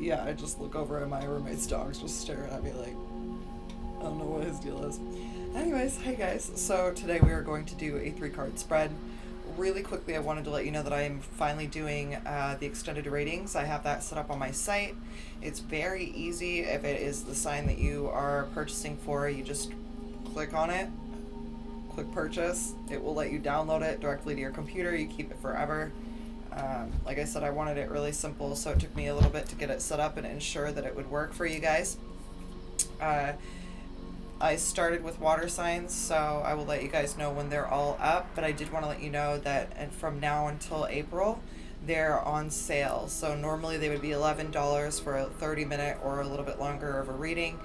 yeah, I just look over at my roommate's dogs just staring at me like, I don't know what his deal is. Anyways, hey guys, so today we are going to do a 3-card spread. Really quickly, I wanted to let you know that I am finally doing the extended readings. I have that set up on my site. It's very easy. If it is the sign that you are purchasing for, you just click on it, click purchase. It will let you download it directly to your computer. You keep it forever. Like I said, I wanted it really simple, so it took me a little bit to get it set up and ensure that it would work for you guys. I started with water signs, so I will let you guys know when they're all up, but I did want to let you know that from now until April, they're on sale. So normally they would be $11 for a 30-minute or a little bit longer of a reading.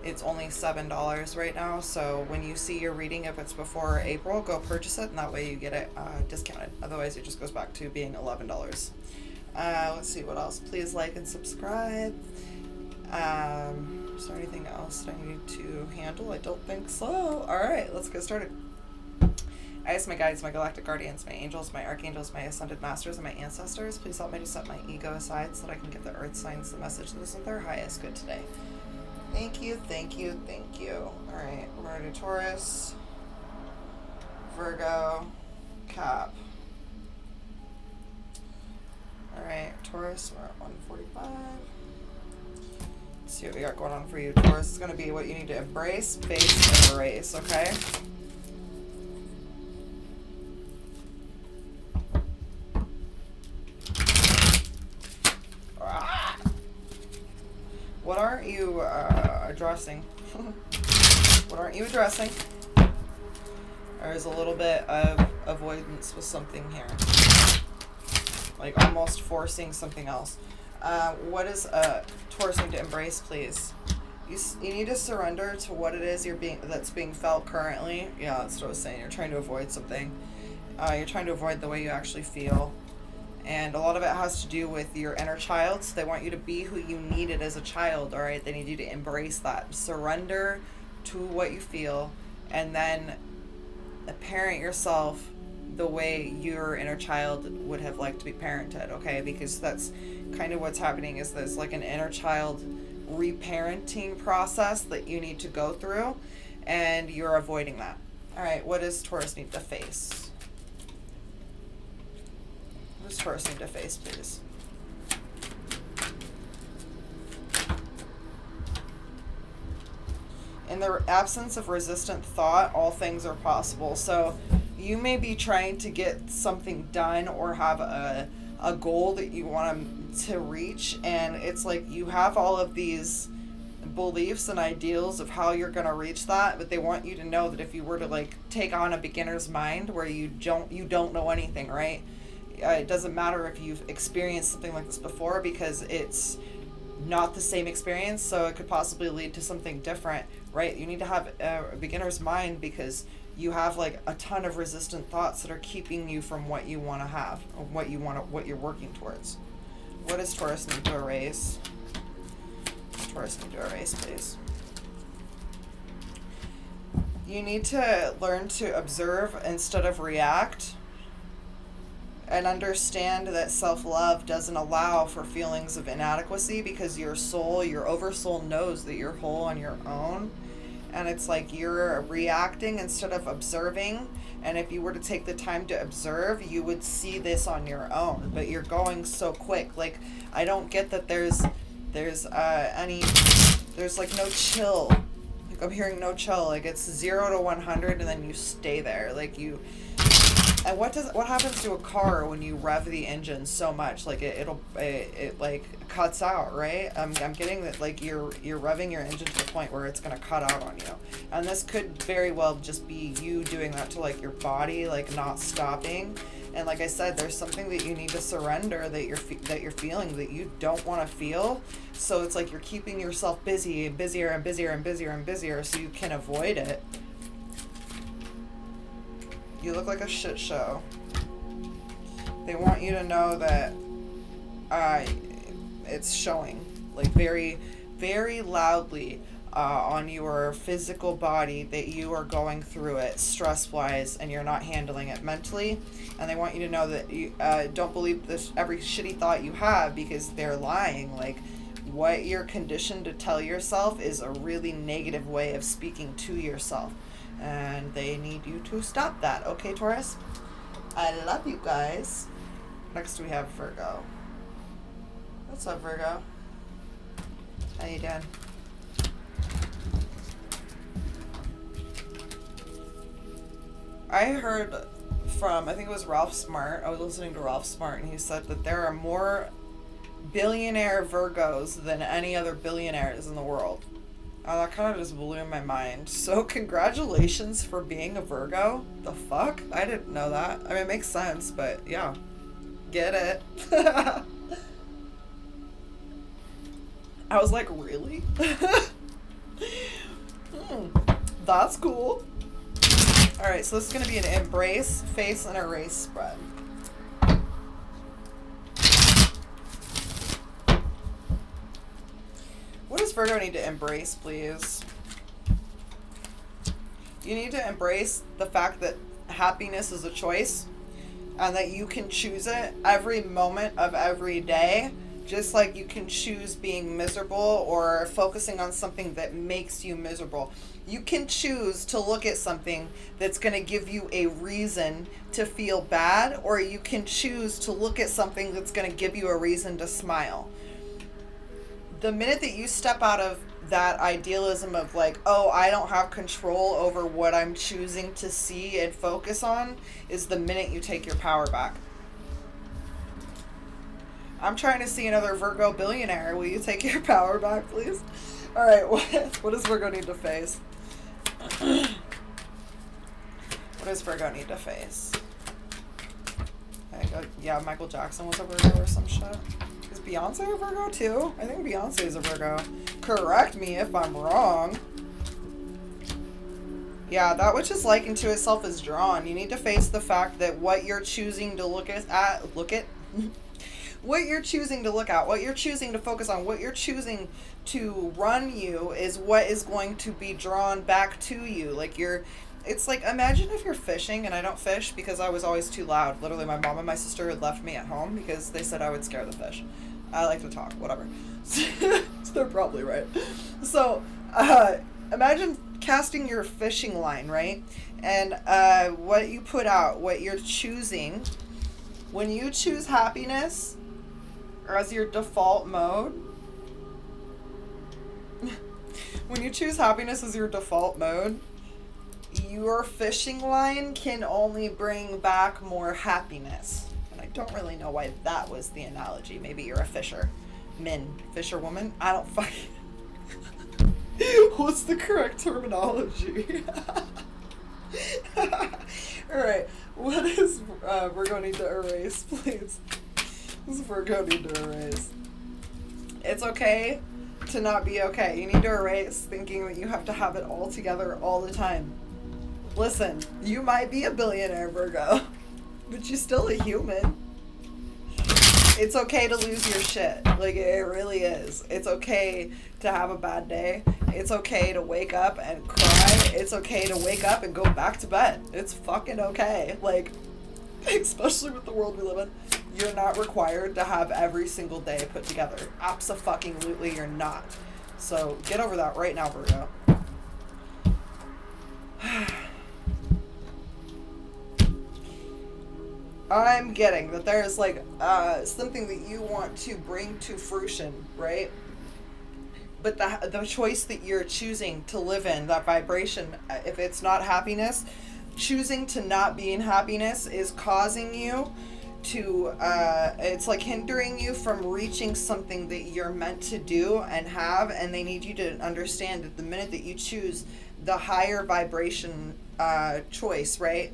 It's only $7 right now, so when you see your reading, if it's before April, go purchase it, and that way you get it discounted. Otherwise, it just goes back to being $11. Let's see what else. Please like and subscribe. Is there anything else that I need to handle? I don't think so. Alright, let's get started. I ask my guides, my galactic guardians, my angels, my archangels, my ascended masters, and my ancestors, please help me to set my ego aside so that I can give the earth signs the message that is of their highest good today. Thank you, thank you, thank you. Alright, we're going to do Taurus, Virgo, Cap. Alright, Taurus, we're at 145. Let's see what we got going on for you. Taurus is going to be what you need to embrace, face, and erase, okay? What aren't you addressing? What aren't you addressing? There's a little bit of avoidance with something here. Like almost forcing something else. What is Taurus need to embrace, please? You need to surrender to what it is that's being felt currently. Yeah, that's what I was saying. You're trying to avoid something. You're trying to avoid the way you actually feel. And a lot of it has to do with your inner child. So they want you to be who you needed as a child, all right? They need you to embrace that. Surrender to what you feel, and then parent yourself the way your inner child would have liked to be parented, okay? Because that's kind of what's happening, is there's like an inner child reparenting process that you need to go through, and you're avoiding that. All right, what does Taurus need to face? What does Taurus need to face, please? In the absence of resistant thought, all things are possible. So you may be trying to get something done or have a goal that you want to reach, and it's like you have all of these beliefs and ideals of how you're going to reach that, but they want you to know that if you were to like take on a beginner's mind where you don't know anything, right? It doesn't matter if you've experienced something like this before, because it's not the same experience, so it could possibly lead to something different, right? You need to have a beginner's mind because you have like a ton of resistant thoughts that are keeping you from what you want to have, or what you're working towards. What does Taurus need to erase? Taurus need to erase, please. You need to learn to observe instead of react, and understand that self-love doesn't allow for feelings of inadequacy, because your oversoul knows that you're whole on your own, and it's like you're reacting instead of observing. And if you were to take the time to observe, you would see this on your own, but you're going so quick. Like, I don't get that there's like no chill. Like, I'm hearing no chill. Like, it's 0 to 100 and then you stay there. Like, and what happens to a car when you rev the engine so much? Like it like cuts out, right? I'm getting that like you're revving your engine to the point where it's gonna cut out on you, and this could very well just be you doing that to like your body, like not stopping. And like I said, there's something that you need to surrender that you're feeling that you don't want to feel. So it's like you're keeping yourself busy and busier and busier and busier and busier so you can avoid it. You look like a shit show. They want you to know that it's showing, like very, very loudly on your physical body, that you are going through it stress-wise and you're not handling it mentally. And they want you to know that you don't believe this every shitty thought you have, because they're lying. Like, what you're conditioned to tell yourself is a really negative way of speaking to yourself. And they need you to stop that. Okay, Taurus? I love you guys. Next we have Virgo. What's up, Virgo? How you doing? I heard from, I think it was Ralph Smart. I was listening to Ralph Smart, and he said that there are more billionaire Virgos than any other billionaires in the world. That kind of just blew my mind. So congratulations for being a Virgo. The fuck? I didn't know that. I mean, it makes sense, but yeah. Get it. I was like, really? That's cool. Alright, so this is going to be an embrace, face, and erase spread. What does Virgo need to embrace, please? You need to embrace the fact that happiness is a choice and that you can choose it every moment of every day, just like you can choose being miserable or focusing on something that makes you miserable. You can choose to look at something that's going to give you a reason to feel bad, or you can choose to look at something that's going to give you a reason to smile. The minute that you step out of that idealism of like, oh, I don't have control over what I'm choosing to see and focus on, is the minute you take your power back. I'm trying to see another Virgo billionaire. Will you take your power back, please? All right, what does Virgo need to face? What does Virgo need to face? Yeah, Michael Jackson was a Virgo or some shit. Is Beyonce a Virgo too? I think Beyonce is a Virgo. Correct me if I'm wrong. Yeah, that which is likened to itself is drawn. You need to face the fact that what you're choosing to look at what you're choosing to look at, what you're choosing to focus on, what you're choosing to run you is what is going to be drawn back to you. Like it's like, imagine if you're fishing, and I don't fish because I was always too loud. Literally, my mom and my sister had left me at home because they said I would scare the fish. I like to talk, whatever. So they're probably right. So, imagine casting your fishing line, right? And what you put out, what you're choosing. When you choose happiness as your default mode, when you choose happiness as your default mode, your fishing line can only bring back more happiness. And I don't really know why that was the analogy. Maybe you're a fisherwoman. I don't fucking... What's the correct terminology? Alright, what does Virgo need to erase, please? What does Virgo need to erase? It's okay to not be okay. You need to erase thinking that you have to have it all together all the time. Listen, you might be a billionaire, Virgo, but you're still a human. It's okay to lose your shit. Like, it really is. It's okay to have a bad day. It's okay to wake up and cry. It's okay to wake up and go back to bed. It's fucking okay. Like, especially with the world we live in, you're not required to have every single day put together. Abso-fucking-lutely, you're not. So, get over that right now, Virgo. I'm getting that there's like something that you want to bring to fruition, right? But the choice that you're choosing to live in, that vibration, if it's not happiness, choosing to not be in happiness is causing you to, it's like hindering you from reaching something that you're meant to do and have, and they need you to understand that the minute that you choose the higher vibration choice, right?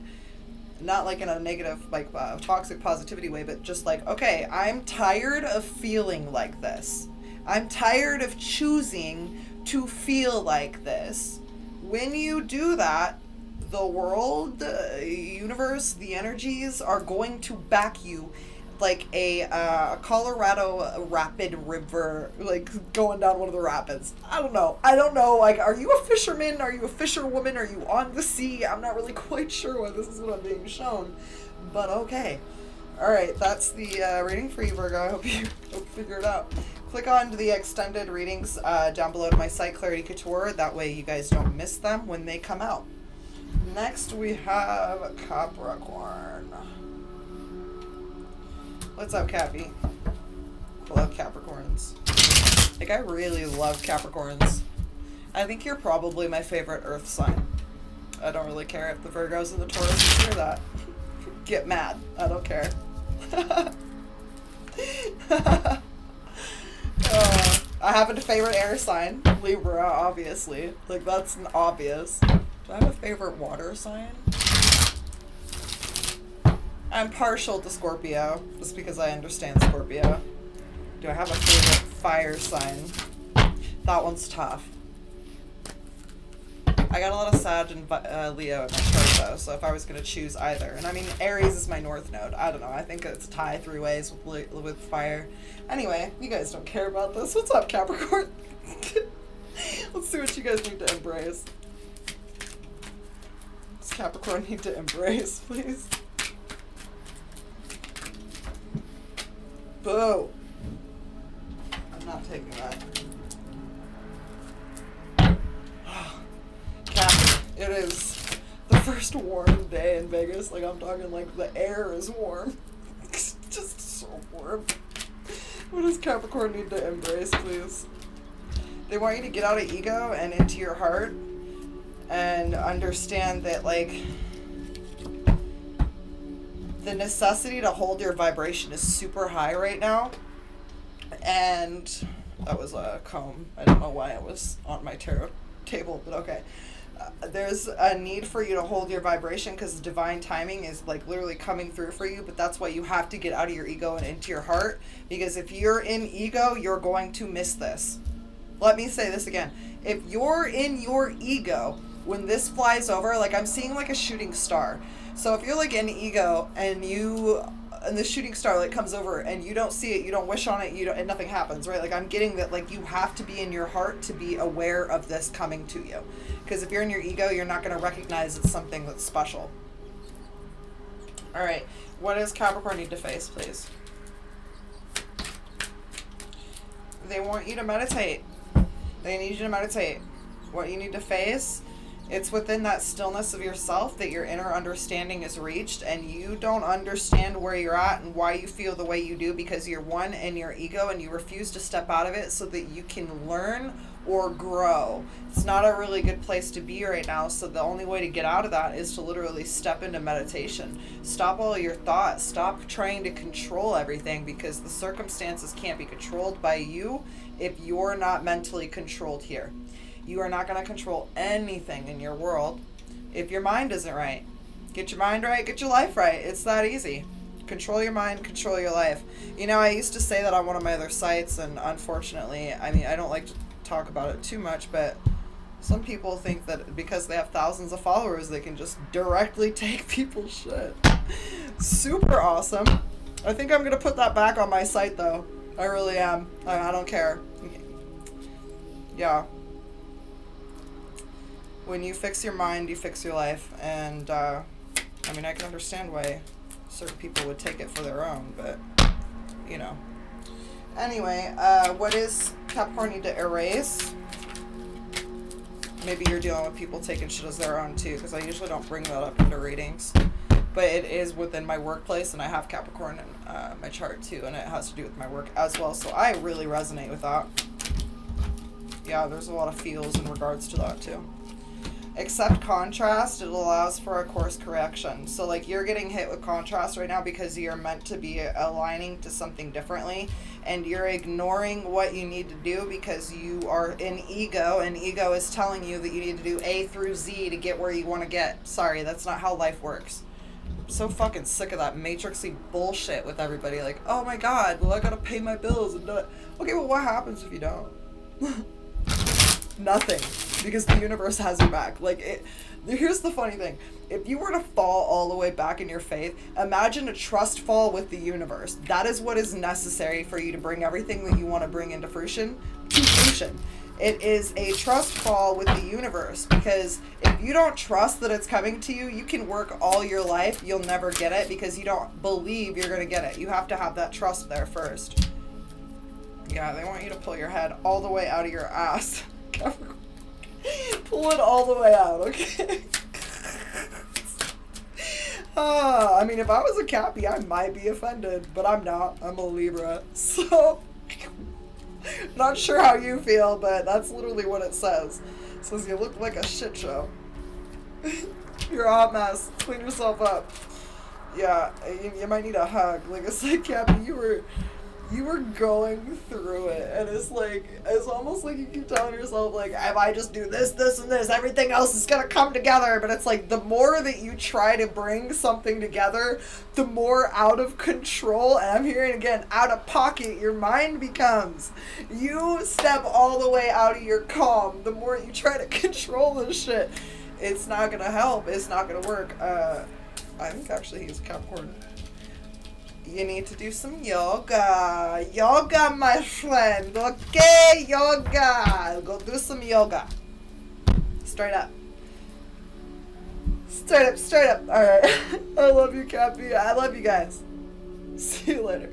Not like in a negative, like toxic positivity way, but just like, okay, I'm tired of feeling like this. I'm tired of choosing to feel like this. When you do that, the world, the universe, the energies are going to back you like a Colorado rapid river, like going down one of the rapids. I don't know. Like, are you a fisherman? Are you a fisherwoman? Are you on the sea? I'm not really quite sure why this is what I'm being shown, but okay. All right, that's the reading for you, Virgo. I hope you figure it out. Click on the extended readings down below to my site, Clarity Couture. That way you guys don't miss them when they come out. Next we have Capricorn. What's up, Cappy? I love Capricorns. Like, I really love Capricorns. I think you're probably my favorite earth sign. I don't really care if the Virgos and the Taurus hear that. Get mad. I don't care. I have a favorite air sign. Libra, obviously. Like, that's obvious. Do I have a favorite water sign? I'm partial to Scorpio, just because I understand Scorpio. Do I have a favorite fire sign? That one's tough. I got a lot of Sag and Leo in my chart, though, so if I was going to choose either. And I mean, Aries is my north node. I don't know. I think it's a tie 3 ways with fire. Anyway, you guys don't care about this. What's up, Capricorn? Let's see what you guys need to embrace. Does Capricorn need to embrace, please? Boo! I'm not taking that. It is the first warm day in Vegas. Like, I'm talking like the air is warm. It's just so warm. What does Capricorn need to embrace, please? They want you to get out of ego and into your heart and understand that, like, the necessity to hold your vibration is super high right now. And that was a comb. I don't know why it was on my tarot table, but okay. There's a need for you to hold your vibration because divine timing is like literally coming through for you, but that's why you have to get out of your ego and into your heart, because if you're in ego, you're going to miss this. Let me say this again. If you're in your ego, when this flies over, like, I'm seeing like a shooting star. So if you're like in ego and the shooting star like comes over and you don't see it, you don't wish on it, and nothing happens, right? Like, I'm getting that, like, you have to be in your heart to be aware of this coming to you. Because if you're in your ego, you're not going to recognize it's something that's special. All right. What does Capricorn need to face, please? They want you to meditate. They need you to meditate. What you need to face, it's within that stillness of yourself that your inner understanding is reached, and you don't understand where you're at and why you feel the way you do because you're one in your ego and you refuse to step out of it so that you can learn or grow. It's not a really good place to be right now, so the only way to get out of that is to literally step into meditation. Stop all your thoughts. Stop trying to control everything, because the circumstances can't be controlled by you if you're not mentally controlled here. You are not going to control anything in your world if your mind isn't right. Get your mind right, get your life right. It's that easy. Control your mind, control your life. You know, I used to say that on one of my other sites, and unfortunately, I mean, I don't like to talk about it too much, but some people think that because they have thousands of followers, they can just directly take people's shit. Super awesome. I think I'm going to put that back on my site, though. I really am. I don't care. Yeah. When you fix your mind, you fix your life. And, I mean, I can understand why certain people would take it for their own, but, you know. Anyway, what is Capricorn need to erase? Maybe you're dealing with people taking shit as their own, too, because I usually don't bring that up into readings. But it is within my workplace, and I have Capricorn in my chart, too, and it has to do with my work as well. So I really resonate with that. Yeah, there's a lot of feels in regards to that, too. Accept contrast. It allows for a course correction. So, like, you're getting hit with contrast right now because you're meant to be aligning to something differently, and you're ignoring what you need to do because you are in ego, and ego is telling you that you need to do A through Z to get where you want to get. Sorry, that's not how life works. I'm so fucking sick of that matrixy bullshit with everybody. Like, oh my god, well, I gotta pay my bills and do it. Okay, well, what happens if you don't? Nothing, because the universe has your back. Like, here's the funny thing. If you were to fall all the way back in your faith, imagine a trust fall with the universe. That is what is necessary for you to bring everything that you want to bring into fruition to fruition. It is a trust fall with the universe, because if you don't trust that it's coming to you, you can work all your life, you'll never get it because you don't believe you're going to get it. You have to have that trust there first. Yeah, they want you to pull your head all the way out of your ass. Pull it all the way out, okay? I mean, if I was a Cappy, I might be offended, but I'm not. I'm a Libra, so not sure how you feel, but that's literally what it says. It says you look like a shit show. You're a hot mess. Clean yourself up. Yeah, you might need a hug. Like, it's like, Cappy, you were going through it, and it's like, it's almost like you keep telling yourself, like, if I just do this, this, and this, everything else is gonna come together. But it's like, the more that you try to bring something together, the more out of control, and I'm hearing again, out of pocket your mind becomes. You step all the way out of your calm. The more you try to control this shit, it's not gonna help. It's not gonna work. I think actually he's a Capricorn. You need to do some yoga. Yoga, my friend. Okay, yoga. Go do some yoga. Straight up. Straight up, straight up. Alright. I love you, Cappy. I love you guys. See you later.